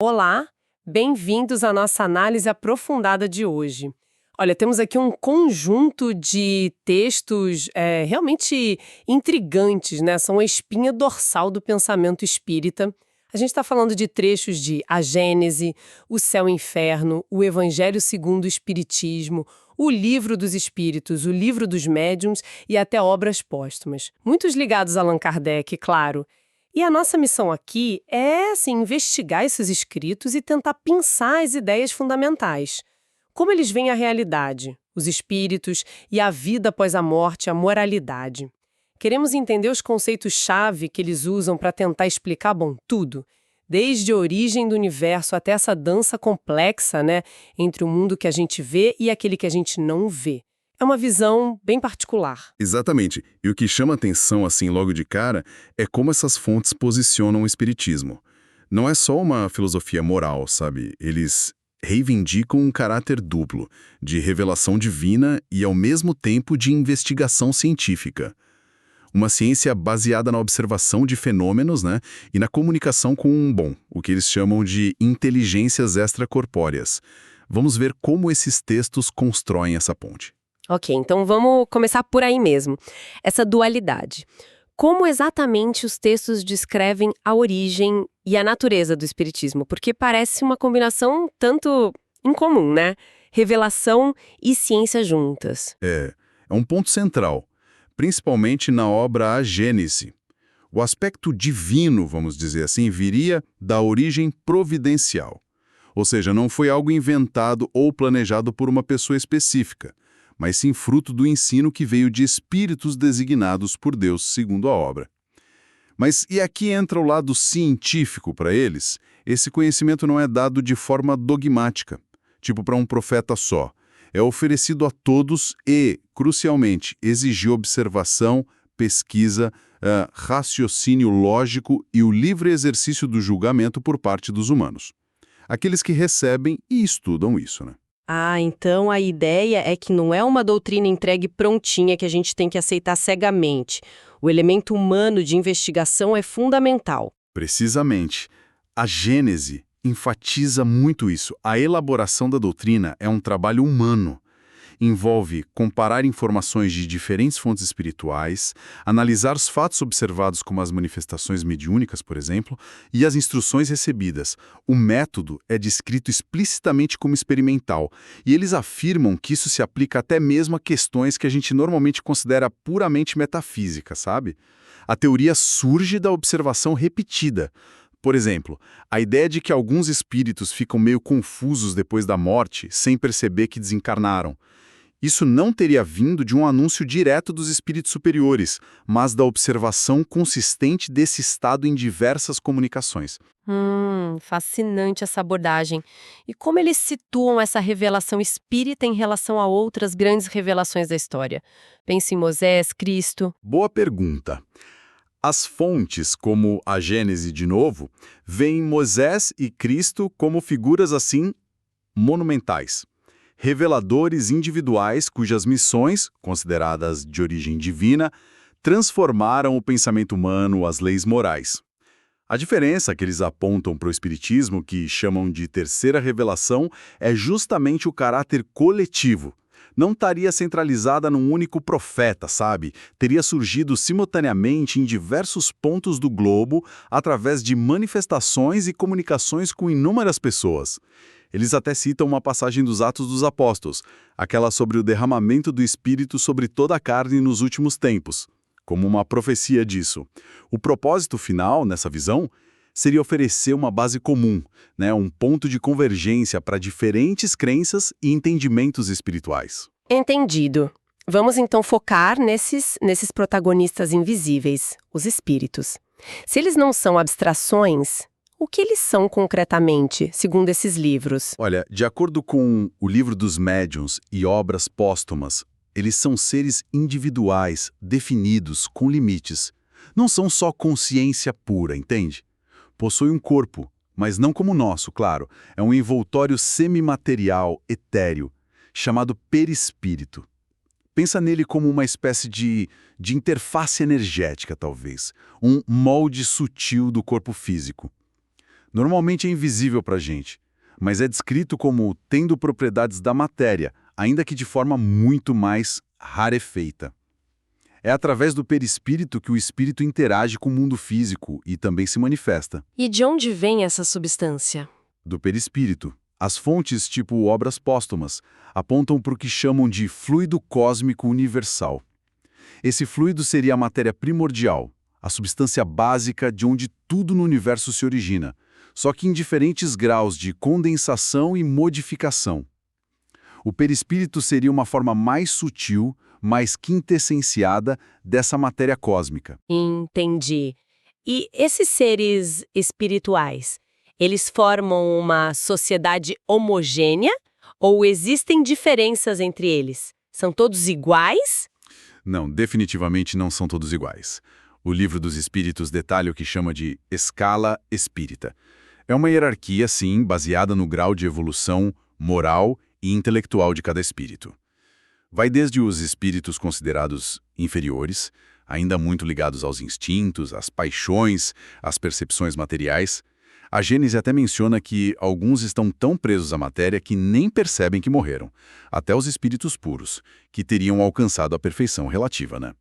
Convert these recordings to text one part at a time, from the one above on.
Olá, bem-vindos à nossa análise aprofundada de hoje. Olha, temos aqui um conjunto de textos realmente intrigantes, né? São a espinha dorsal do pensamento espírita. A gente está falando de trechos de A Gênese, O Céu e o Inferno, o Evangelho segundo o Espiritismo, o Livro dos Espíritos, o Livro dos Médiuns e até obras póstumas. Muitos ligados a Allan Kardec, claro. E a nossa missão aqui é, assim, investigar esses escritos e tentar pensar as ideias fundamentais. Como eles veem a realidade, os espíritos e a vida após a morte, a moralidade. Queremos entender os conceitos-chave que eles usam para tentar explicar, bom, tudo. Desde a origem do universo até essa dança complexa, né, entre o mundo que a gente vê e aquele que a gente não vê. É uma visão bem particular. Exatamente. E o que chama atenção, assim, logo de cara, é como essas fontes posicionam o espiritismo. Não é só uma filosofia moral, sabe? Eles reivindicam um caráter duplo, de revelação divina e, ao mesmo tempo, de investigação científica. Uma ciência baseada na observação de fenômenos, né? E na comunicação com, bom, o que eles chamam de inteligências extracorpóreas. Vamos ver como esses textos constroem essa ponte. Ok, então vamos começar por aí mesmo. Essa dualidade. Como exatamente os textos descrevem a origem e a natureza do espiritismo? Porque parece uma combinação tanto incomum, né? Revelação e ciência juntas. É um ponto central, principalmente na obra A Gênese. O aspecto divino, vamos dizer assim, viria da origem providencial. Ou seja, não foi algo inventado ou planejado por uma pessoa específica, mas sim fruto do ensino que veio de espíritos designados por Deus segundo a obra. Mas e aqui entra o lado científico para eles? Esse conhecimento não é dado de forma dogmática, tipo para um profeta só. É oferecido a todos e, crucialmente, exige observação, pesquisa, raciocínio lógico e o livre exercício do julgamento por parte dos humanos. Aqueles que recebem e estudam isso, né? Ah, então a ideia é que não é uma doutrina entregue prontinha que a gente tem que aceitar cegamente. O elemento humano de investigação é fundamental. Precisamente. A Gênese enfatiza muito isso. A elaboração da doutrina é um trabalho humano. Envolve comparar informações de diferentes fontes espirituais, analisar os fatos observados como as manifestações mediúnicas, por exemplo, e as instruções recebidas. O método é descrito explicitamente como experimental, e eles afirmam que isso se aplica até mesmo a questões que a gente normalmente considera puramente metafísicas, sabe? A teoria surge da observação repetida. Por exemplo, a ideia de que alguns espíritos ficam meio confusos depois da morte, sem perceber que desencarnaram. Isso não teria vindo de um anúncio direto dos espíritos superiores, mas da observação consistente desse estado em diversas comunicações. Fascinante essa abordagem. E como eles situam essa revelação espírita em relação a outras grandes revelações da história? Pense em Moisés, Cristo. Boa pergunta. As fontes, como a Gênese de novo, veem Moisés e Cristo como figuras assim monumentais. Reveladores individuais cujas missões, consideradas de origem divina, transformaram o pensamento humano, as leis morais. A diferença que eles apontam para o Espiritismo, que chamam de terceira revelação, é justamente o caráter coletivo. Não estaria centralizada num único profeta, sabe? Teria surgido simultaneamente em diversos pontos do globo através de manifestações e comunicações com inúmeras pessoas. Eles até citam uma passagem dos Atos dos Apóstolos, aquela sobre o derramamento do Espírito sobre toda a carne nos últimos tempos, como uma profecia disso. O propósito final, nessa visão, seria oferecer uma base comum, né, um ponto de convergência para diferentes crenças e entendimentos espirituais. Entendido. Vamos então focar nesses protagonistas invisíveis, os espíritos. Se eles não são abstrações, o que eles são concretamente, segundo esses livros? Olha, de acordo com o Livro dos Médiuns e obras póstumas, eles são seres individuais, definidos, com limites. Não são só consciência pura, entende? Possuem um corpo, mas não como o nosso, claro. É um envoltório semimaterial, etéreo, chamado perispírito. Pensa nele como uma espécie de interface energética, talvez. Um molde sutil do corpo físico. Normalmente é invisível para a gente, mas é descrito como tendo propriedades da matéria, ainda que de forma muito mais rarefeita. É através do perispírito que o espírito interage com o mundo físico e também se manifesta. E de onde vem essa substância? Do perispírito. As fontes, tipo obras póstumas, apontam para o que chamam de fluido cósmico universal. Esse fluido seria a matéria primordial, a substância básica de onde tudo no universo se origina, só que em diferentes graus de condensação e modificação. O perispírito seria uma forma mais sutil, mais quintessenciada dessa matéria cósmica. Entendi. E esses seres espirituais, eles formam uma sociedade homogênea ou existem diferenças entre eles? São todos iguais? Não, definitivamente não são todos iguais. O Livro dos Espíritos detalha o que chama de escala espírita. É uma hierarquia, sim, baseada no grau de evolução moral e intelectual de cada espírito. Vai desde os espíritos considerados inferiores, ainda muito ligados aos instintos, às paixões, às percepções materiais. A Gênese até menciona que alguns estão tão presos à matéria que nem percebem que morreram, até os espíritos puros, que teriam alcançado a perfeição relativa, né?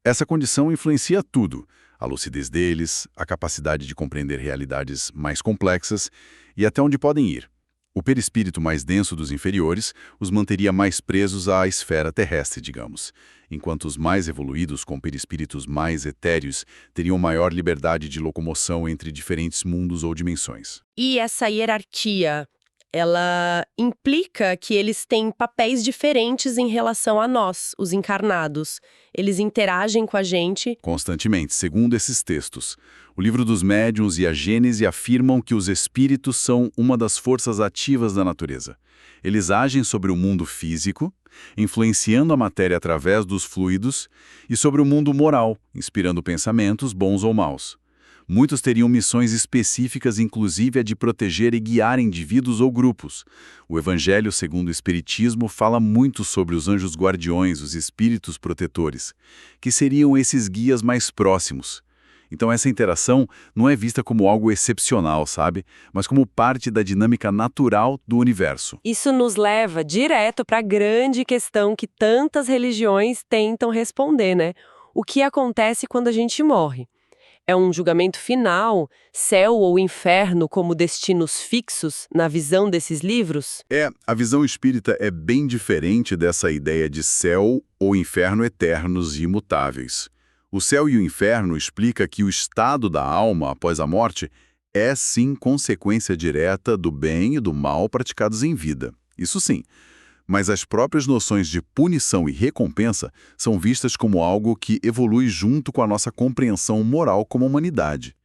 Essa condição influencia tudo, a lucidez deles, a capacidade de compreender realidades mais complexas e até onde podem ir. O perispírito mais denso dos inferiores os manteria mais presos à esfera terrestre, digamos, enquanto os mais evoluídos com perispíritos mais etéreos teriam maior liberdade de locomoção entre diferentes mundos ou dimensões. E essa hierarquia, ela implica que eles têm papéis diferentes em relação a nós, os encarnados. Eles interagem com a gente. Constantemente, segundo esses textos. O Livro dos Médiuns e a Gênese afirmam que os espíritos são uma das forças ativas da natureza. Eles agem sobre o mundo físico, influenciando a matéria através dos fluidos, e sobre o mundo moral, inspirando pensamentos bons ou maus. Muitos teriam missões específicas, inclusive a de proteger e guiar indivíduos ou grupos. O Evangelho, segundo o Espiritismo, fala muito sobre os anjos guardiões, os espíritos protetores, que seriam esses guias mais próximos. Então essa interação não é vista como algo excepcional, sabe? Mas como parte da dinâmica natural do universo. Isso nos leva direto para a grande questão que tantas religiões tentam responder, né? O que acontece quando a gente morre? É um julgamento final, céu ou inferno como destinos fixos na visão desses livros? A visão espírita é bem diferente dessa ideia de céu ou inferno eternos e imutáveis. O céu e o inferno explica que o estado da alma após a morte é sim consequência direta do bem e do mal praticados em vida. Isso sim. Mas as próprias noções de punição e recompensa são vistas como algo que evolui junto com a nossa compreensão moral como humanidade.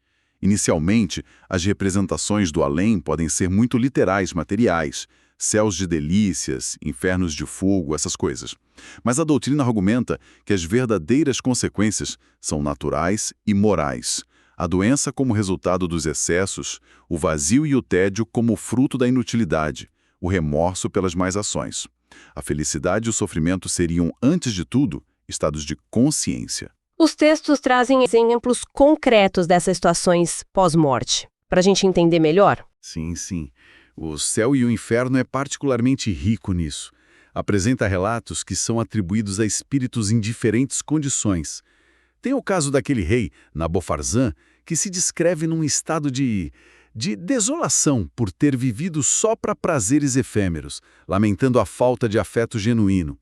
Inicialmente, as representações do além podem ser muito literais, materiais, céus de delícias, infernos de fogo, essas coisas. Mas a doutrina argumenta que as verdadeiras consequências são naturais e morais. A doença como resultado dos excessos, o vazio e o tédio como fruto da inutilidade, o remorso pelas más ações. A felicidade e o sofrimento seriam, antes de tudo, estados de consciência. Os textos trazem exemplos concretos dessas situações pós-morte, para a gente entender melhor? Sim. O céu e o inferno é particularmente rico nisso. Apresenta relatos que são atribuídos a espíritos em diferentes condições. Tem o caso daquele rei, Nabofarzan, que se descreve num estado de desolação por ter vivido só para prazeres efêmeros, lamentando a falta de afeto genuíno.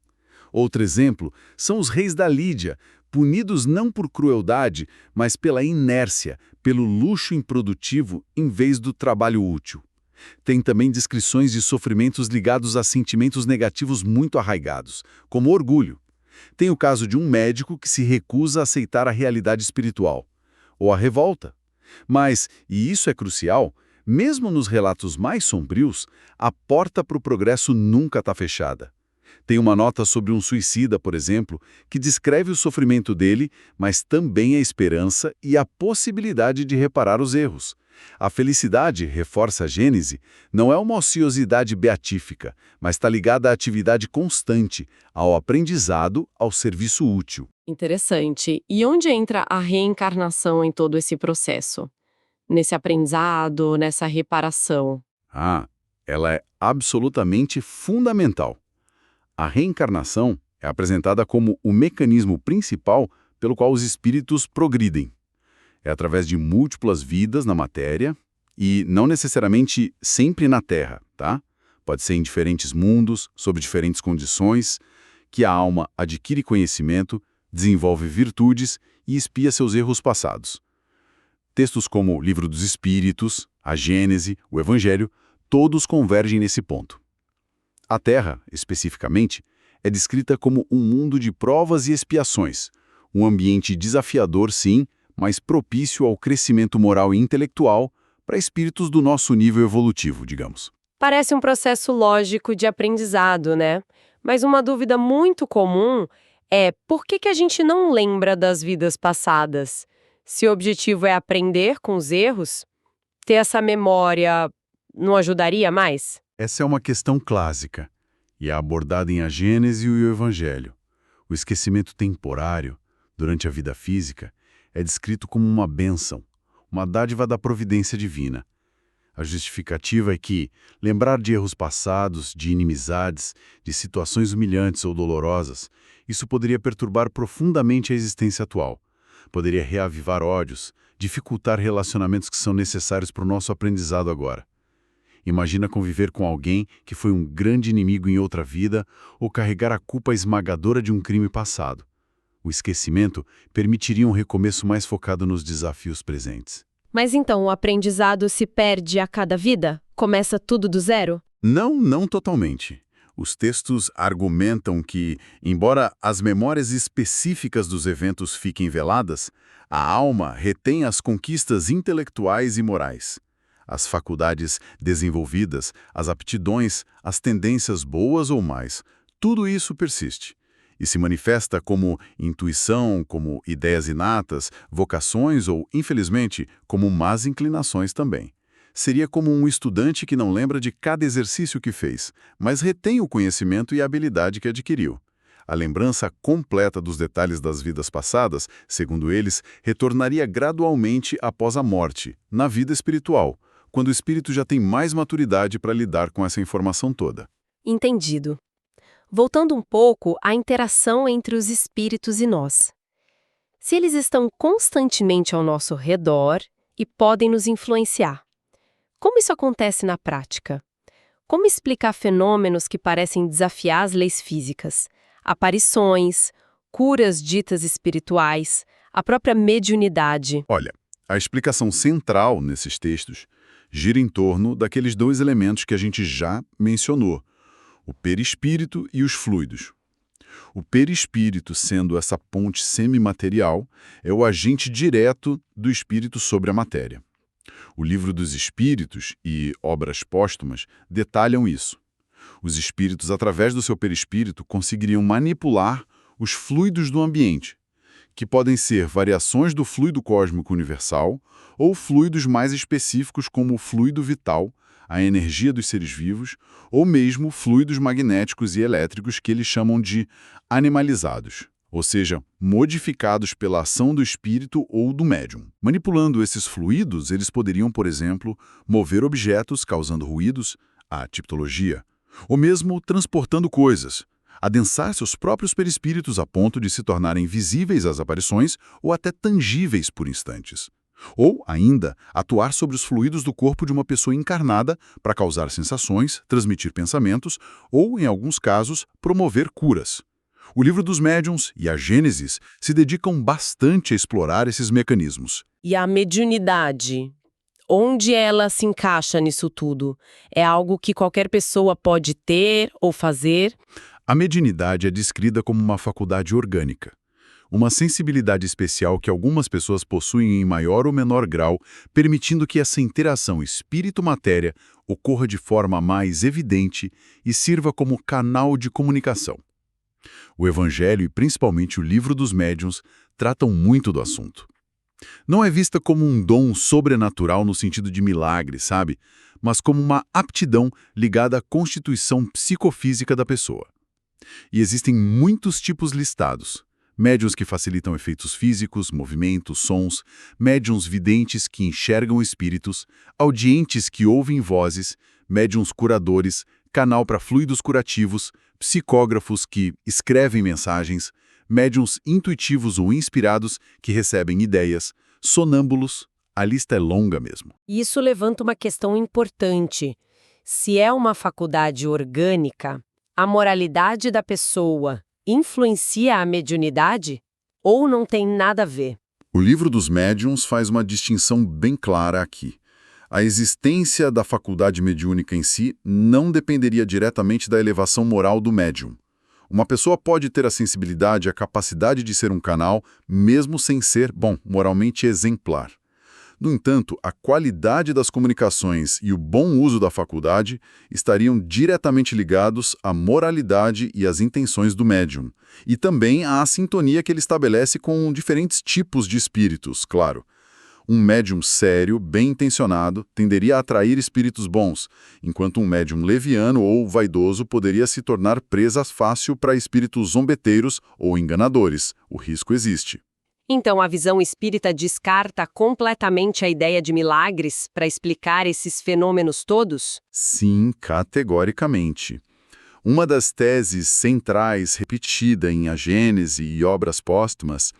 Outro exemplo são os reis da Lídia, punidos não por crueldade, mas pela inércia, pelo luxo improdutivo em vez do trabalho útil. Tem também descrições de sofrimentos ligados a sentimentos negativos muito arraigados, como orgulho. Tem o caso de um médico que se recusa a aceitar a realidade espiritual, ou a revolta. Mas, e isso é crucial, mesmo nos relatos mais sombrios, a porta para o progresso nunca está fechada. Tem uma nota sobre um suicida, por exemplo, que descreve o sofrimento dele, mas também a esperança e a possibilidade de reparar os erros. A felicidade, reforça a Gênese, não é uma ociosidade beatífica, mas está ligada à atividade constante, ao aprendizado, ao serviço útil. Interessante. E onde entra a reencarnação em todo esse processo? nesse aprendizado, nessa reparação? Ah, ela é absolutamente fundamental. A reencarnação é apresentada como o mecanismo principal pelo qual os espíritos progridem. É através de múltiplas vidas na matéria e não necessariamente sempre na Terra, tá? Pode ser em diferentes mundos, sob diferentes condições, que a alma adquire conhecimento, desenvolve virtudes e expia seus erros passados. Textos como o Livro dos Espíritos, a Gênese, o Evangelho, todos convergem nesse ponto. A Terra, especificamente, é descrita como um mundo de provas e expiações, um ambiente desafiador, sim, mas propício ao crescimento moral e intelectual para espíritos do nosso nível evolutivo, digamos. Parece um processo lógico de aprendizado, né? Mas uma dúvida muito comum é por que a gente não lembra das vidas passadas? Se o objetivo é aprender com os erros, ter essa memória não ajudaria mais? Essa é uma questão clássica e é abordada em A Gênese e o Evangelho. O esquecimento temporário, durante a vida física, é descrito como uma bênção, uma dádiva da providência divina. A justificativa é que lembrar de erros passados, de inimizades, de situações humilhantes ou dolorosas, isso poderia perturbar profundamente a existência atual. Poderia reavivar ódios, dificultar relacionamentos que são necessários para o nosso aprendizado agora. Imagina conviver com alguém que foi um grande inimigo em outra vida ou carregar a culpa esmagadora de um crime passado. O esquecimento permitiria um recomeço mais focado nos desafios presentes. Mas então o aprendizado se perde a cada vida? Começa tudo do zero? Não totalmente. Os textos argumentam que, embora as memórias específicas dos eventos fiquem veladas, a alma retém as conquistas intelectuais e morais. As faculdades desenvolvidas, as aptidões, as tendências boas ou mais, tudo isso persiste. E se manifesta como intuição, como ideias inatas, vocações ou, infelizmente, como más inclinações também. Seria como um estudante que não lembra de cada exercício que fez, mas retém o conhecimento e a habilidade que adquiriu. A lembrança completa dos detalhes das vidas passadas, segundo eles, retornaria gradualmente após a morte, na vida espiritual, quando o espírito já tem mais maturidade para lidar com essa informação toda. Entendido. Voltando um pouco à interação entre os espíritos e nós. Se eles estão constantemente ao nosso redor e podem nos influenciar, como isso acontece na prática? Como explicar fenômenos que parecem desafiar as leis físicas? Aparições, curas ditas espirituais, a própria mediunidade. Olha, a explicação central nesses textos gira em torno daqueles dois elementos que a gente já mencionou, o perispírito e os fluidos. O perispírito, sendo essa ponte semimaterial, é o agente direto do espírito sobre a matéria. O Livro dos Espíritos e obras póstumas detalham isso. Os espíritos, através do seu perispírito, conseguiriam manipular os fluidos do ambiente, que podem ser variações do fluido cósmico universal ou fluidos mais específicos como o fluido vital, a energia dos seres vivos, ou mesmo fluidos magnéticos e elétricos que eles chamam de animalizados, ou seja, modificados pela ação do espírito ou do médium. Manipulando esses fluidos, eles poderiam, por exemplo, mover objetos causando ruídos, a tipologia, ou mesmo transportando coisas, adensar seus próprios perispíritos a ponto de se tornarem visíveis às aparições ou até tangíveis por instantes. Ou, ainda, atuar sobre os fluidos do corpo de uma pessoa encarnada para causar sensações, transmitir pensamentos ou, em alguns casos, promover curas. O Livro dos Médiuns e a Gênesis se dedicam bastante a explorar esses mecanismos. E a mediunidade? Onde ela se encaixa nisso tudo? É algo que qualquer pessoa pode ter ou fazer? A mediunidade é descrita como uma faculdade orgânica, uma sensibilidade especial que algumas pessoas possuem em maior ou menor grau, permitindo que essa interação espírito-matéria ocorra de forma mais evidente e sirva como canal de comunicação. O Evangelho e principalmente o Livro dos Médiuns tratam muito do assunto. Não é vista como um dom sobrenatural no sentido de milagre, sabe? Mas como uma aptidão ligada à constituição psicofísica da pessoa. E existem muitos tipos listados, médiuns que facilitam efeitos físicos, movimentos, sons, médiuns videntes que enxergam espíritos, audientes que ouvem vozes, médiuns curadores, canal para fluidos curativos, psicógrafos que escrevem mensagens, médiuns intuitivos ou inspirados que recebem ideias, sonâmbulos, a lista é longa mesmo. Isso levanta uma questão importante. Se é uma faculdade orgânica, a moralidade da pessoa influencia a mediunidade ou não tem nada a ver? O livro dos médiuns faz uma distinção bem clara aqui. A existência da faculdade mediúnica em si não dependeria diretamente da elevação moral do médium. Uma pessoa pode ter a sensibilidade e a capacidade de ser um canal, mesmo sem ser, moralmente exemplar. No entanto, a qualidade das comunicações e o bom uso da faculdade estariam diretamente ligados à moralidade e às intenções do médium, e também à sintonia que ele estabelece com diferentes tipos de espíritos, claro. Um médium sério, bem intencionado, tenderia a atrair espíritos bons, enquanto um médium leviano ou vaidoso poderia se tornar presa fácil para espíritos zombeteiros ou enganadores. O risco existe. Então, a visão espírita descarta completamente a ideia de milagres para explicar esses fenômenos todos? Sim, categoricamente. Uma das teses centrais repetida em A Gênese e obras póstumas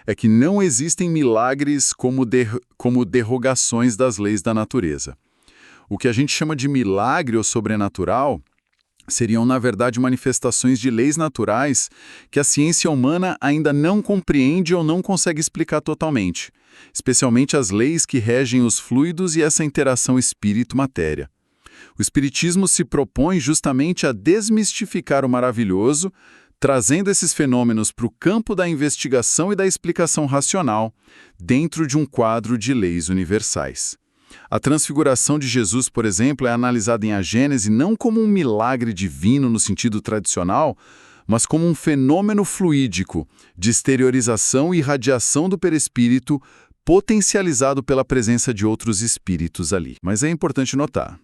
é que não existem milagres como derrogações das leis da natureza. O que a gente chama de milagre ou sobrenatural seriam, na verdade, manifestações de leis naturais que a ciência humana ainda não compreende ou não consegue explicar totalmente, especialmente as leis que regem os fluidos e essa interação espírito-matéria. O Espiritismo se propõe justamente a desmistificar o maravilhoso, trazendo esses fenômenos para o campo da investigação e da explicação racional, dentro de um quadro de leis universais. A transfiguração de Jesus, por exemplo, é analisada em A Gênese não como um milagre divino no sentido tradicional, mas como um fenômeno fluídico de exteriorização e irradiação do perispírito potencializado pela presença de outros espíritos ali. Mas é importante notar,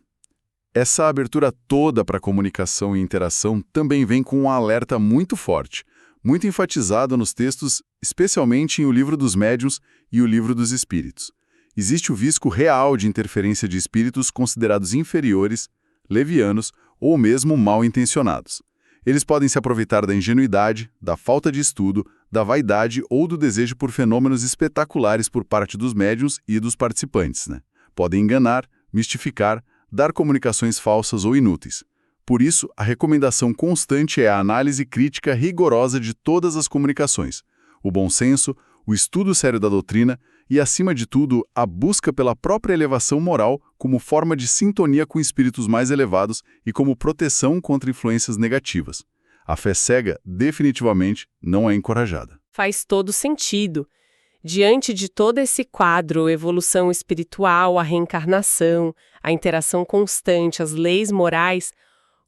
essa abertura toda para comunicação e interação também vem com um alerta muito forte, muito enfatizado nos textos, especialmente em O Livro dos Médiuns e O Livro dos Espíritos. Existe o risco real de interferência de espíritos considerados inferiores, levianos ou mesmo mal intencionados. Eles podem se aproveitar da ingenuidade, da falta de estudo, da vaidade ou do desejo por fenômenos espetaculares por parte dos médiuns e dos participantes, Podem enganar, mistificar, dar comunicações falsas ou inúteis. Por isso, a recomendação constante é a análise crítica rigorosa de todas as comunicações, o bom senso, o estudo sério da doutrina e, acima de tudo, a busca pela própria elevação moral como forma de sintonia com espíritos mais elevados e como proteção contra influências negativas. A fé cega, definitivamente, não é encorajada. Faz todo sentido. Diante de todo esse quadro, evolução espiritual, a reencarnação, a interação constante, as leis morais,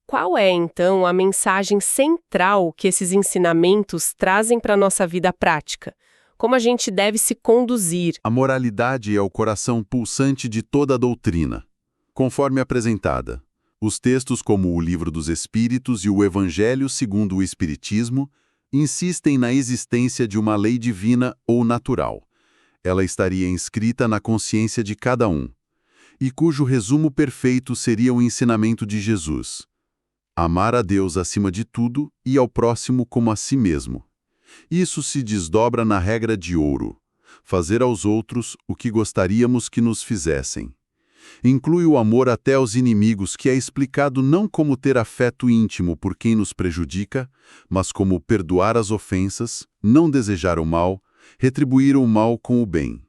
qual é, então, a mensagem central que esses ensinamentos trazem para a nossa vida prática? Como a gente deve se conduzir? A moralidade é o coração pulsante de toda a doutrina. Conforme apresentada, os textos como o Livro dos Espíritos e o Evangelho segundo o Espiritismo insistem na existência de uma lei divina ou natural. Ela estaria inscrita na consciência de cada um, e cujo resumo perfeito seria o ensinamento de Jesus: amar a Deus acima de tudo e ao próximo como a si mesmo. Isso se desdobra na regra de ouro: fazer aos outros o que gostaríamos que nos fizessem. Inclui o amor até aos inimigos, que é explicado não como ter afeto íntimo por quem nos prejudica, mas como perdoar as ofensas, não desejar o mal, retribuir o mal com o bem.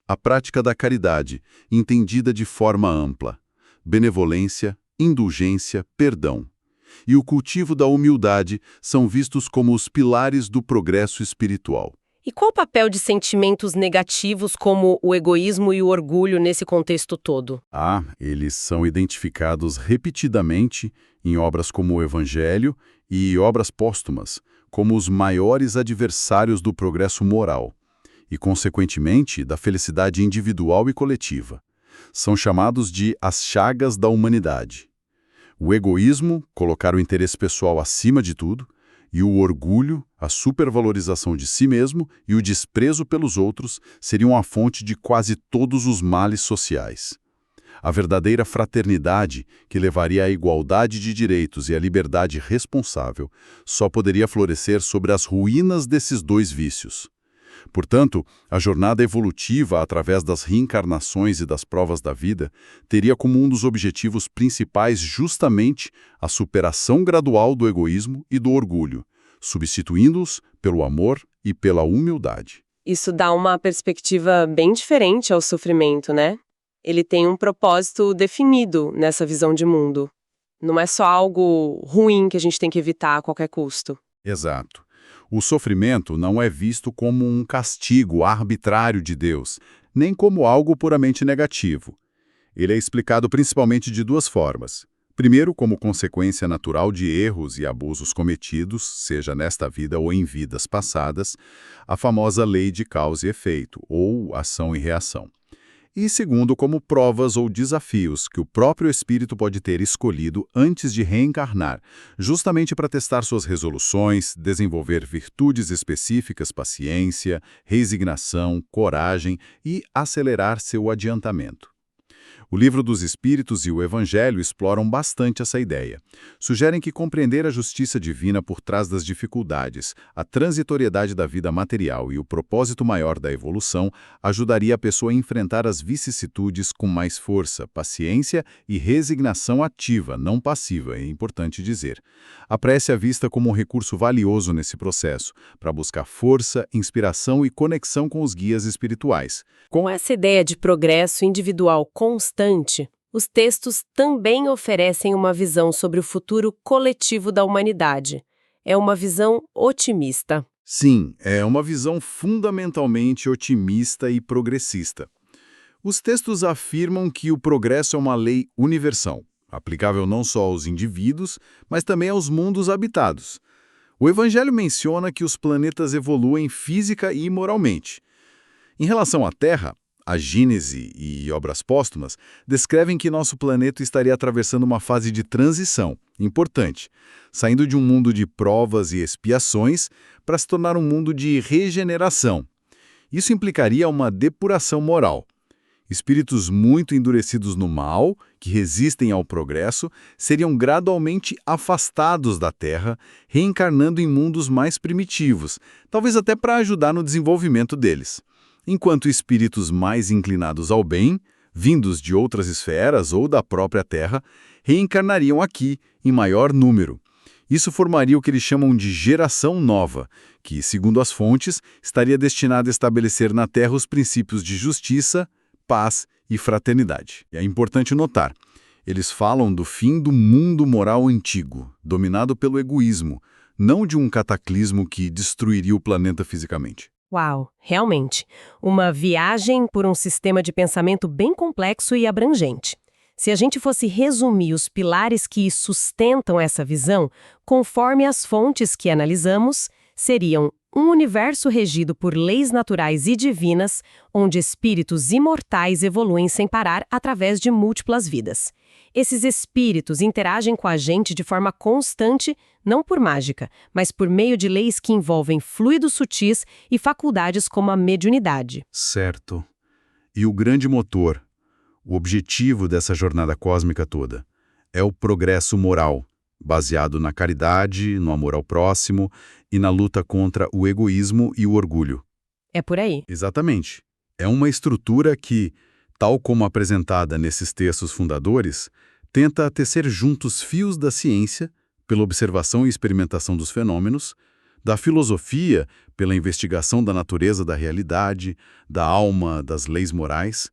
A prática da caridade, entendida de forma ampla: benevolência, indulgência, perdão. E o cultivo da humildade são vistos como os pilares do progresso espiritual. E qual o papel de sentimentos negativos como o egoísmo e o orgulho nesse contexto todo? Eles são identificados repetidamente em obras como o Evangelho e obras póstumas, como os maiores adversários do progresso moral e, consequentemente, da felicidade individual e coletiva. São chamados de as chagas da humanidade. O egoísmo, colocar o interesse pessoal acima de tudo, e o orgulho, a supervalorização de si mesmo e o desprezo pelos outros seriam a fonte de quase todos os males sociais. A verdadeira fraternidade, que levaria à igualdade de direitos e à liberdade responsável, só poderia florescer sobre as ruínas desses dois vícios. Portanto, a jornada evolutiva através das reencarnações e das provas da vida teria como um dos objetivos principais justamente a superação gradual do egoísmo e do orgulho, substituindo-os pelo amor e pela humildade. Isso dá uma perspectiva bem diferente ao sofrimento, né? Ele tem um propósito definido nessa visão de mundo. Não é só algo ruim que a gente tem que evitar a qualquer custo. Exato. O sofrimento não é visto como um castigo arbitrário de Deus, nem como algo puramente negativo. Ele é explicado principalmente de duas formas. Primeiro, como consequência natural de erros e abusos cometidos, seja nesta vida ou em vidas passadas, a famosa lei de causa e efeito, ou ação e reação. E segundo, como provas ou desafios que o próprio espírito pode ter escolhido antes de reencarnar, justamente para testar suas resoluções, desenvolver virtudes específicas, paciência, resignação, coragem e acelerar seu adiantamento. O Livro dos Espíritos e o Evangelho exploram bastante essa ideia. Sugerem que compreender a justiça divina por trás das dificuldades, a transitoriedade da vida material e o propósito maior da evolução ajudaria a pessoa a enfrentar as vicissitudes com mais força, paciência e resignação ativa, não passiva, é importante dizer. A prece é vista como um recurso valioso nesse processo, para buscar força, inspiração e conexão com os guias espirituais. Com essa ideia de progresso individual constante, os textos também oferecem uma visão sobre o futuro coletivo da humanidade. É uma visão otimista. Sim, é uma visão fundamentalmente otimista e progressista. Os textos afirmam que o progresso é uma lei universal, aplicável não só aos indivíduos, mas também aos mundos habitados. O Evangelho menciona que os planetas evoluem física e moralmente. Em relação à Terra, a Gênese e Obras Póstumas descrevem que nosso planeta estaria atravessando uma fase de transição importante, saindo de um mundo de provas e expiações para se tornar um mundo de regeneração. Isso implicaria uma depuração moral. Espíritos muito endurecidos no mal, que resistem ao progresso, seriam gradualmente afastados da Terra, reencarnando em mundos mais primitivos, talvez até para ajudar no desenvolvimento deles. Enquanto espíritos mais inclinados ao bem, vindos de outras esferas ou da própria Terra, reencarnariam aqui, em maior número. Isso formaria o que eles chamam de geração nova, que, segundo as fontes, estaria destinada a estabelecer na Terra os princípios de justiça, paz e fraternidade. E é importante notar, eles falam do fim do mundo moral antigo, dominado pelo egoísmo, não de um cataclismo que destruiria o planeta fisicamente. Uau, realmente, uma viagem por um sistema de pensamento bem complexo e abrangente. Se a gente fosse resumir os pilares que sustentam essa visão, conforme as fontes que analisamos, seriam um universo regido por leis naturais e divinas, onde espíritos imortais evoluem sem parar através de múltiplas vidas. Esses espíritos interagem com a gente de forma constante, não por mágica, mas por meio de leis que envolvem fluidos sutis e faculdades como a mediunidade. Certo. E o grande motor, o objetivo dessa jornada cósmica toda, é o progresso moral, baseado na caridade, no amor ao próximo e na luta contra o egoísmo e o orgulho. É por aí. Exatamente. É uma estrutura que, tal como apresentada nesses textos fundadores, tenta tecer juntos fios da ciência, pela observação e experimentação dos fenômenos, da filosofia, pela investigação da natureza da realidade, da alma, das leis morais,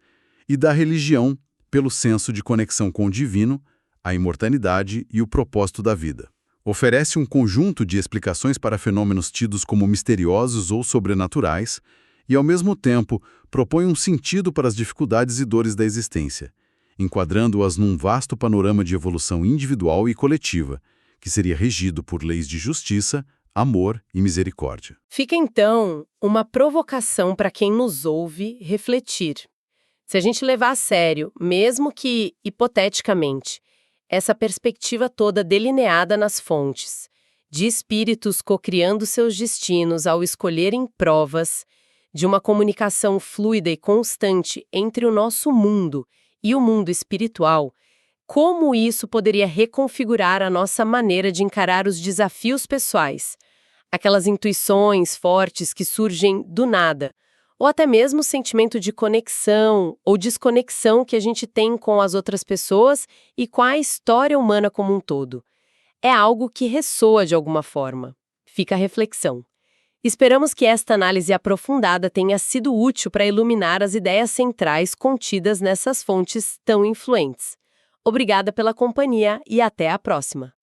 e da religião, pelo senso de conexão com o divino, a imortalidade e o propósito da vida. Oferece um conjunto de explicações para fenômenos tidos como misteriosos ou sobrenaturais e, ao mesmo tempo, propõe um sentido para as dificuldades e dores da existência, enquadrando-as num vasto panorama de evolução individual e coletiva, que seria regido por leis de justiça, amor e misericórdia. Fica, então, uma provocação para quem nos ouve refletir. Se a gente levar a sério, mesmo que hipoteticamente, essa perspectiva toda delineada nas fontes, de espíritos cocriando seus destinos ao escolherem provas, de uma comunicação fluida e constante entre o nosso mundo e o mundo espiritual, como isso poderia reconfigurar a nossa maneira de encarar os desafios pessoais, aquelas intuições fortes que surgem do nada, ou até mesmo o sentimento de conexão ou desconexão que a gente tem com as outras pessoas e com a história humana como um todo. É algo que ressoa de alguma forma. Fica a reflexão. Esperamos que esta análise aprofundada tenha sido útil para iluminar as ideias centrais contidas nessas fontes tão influentes. Obrigada pela companhia e até a próxima!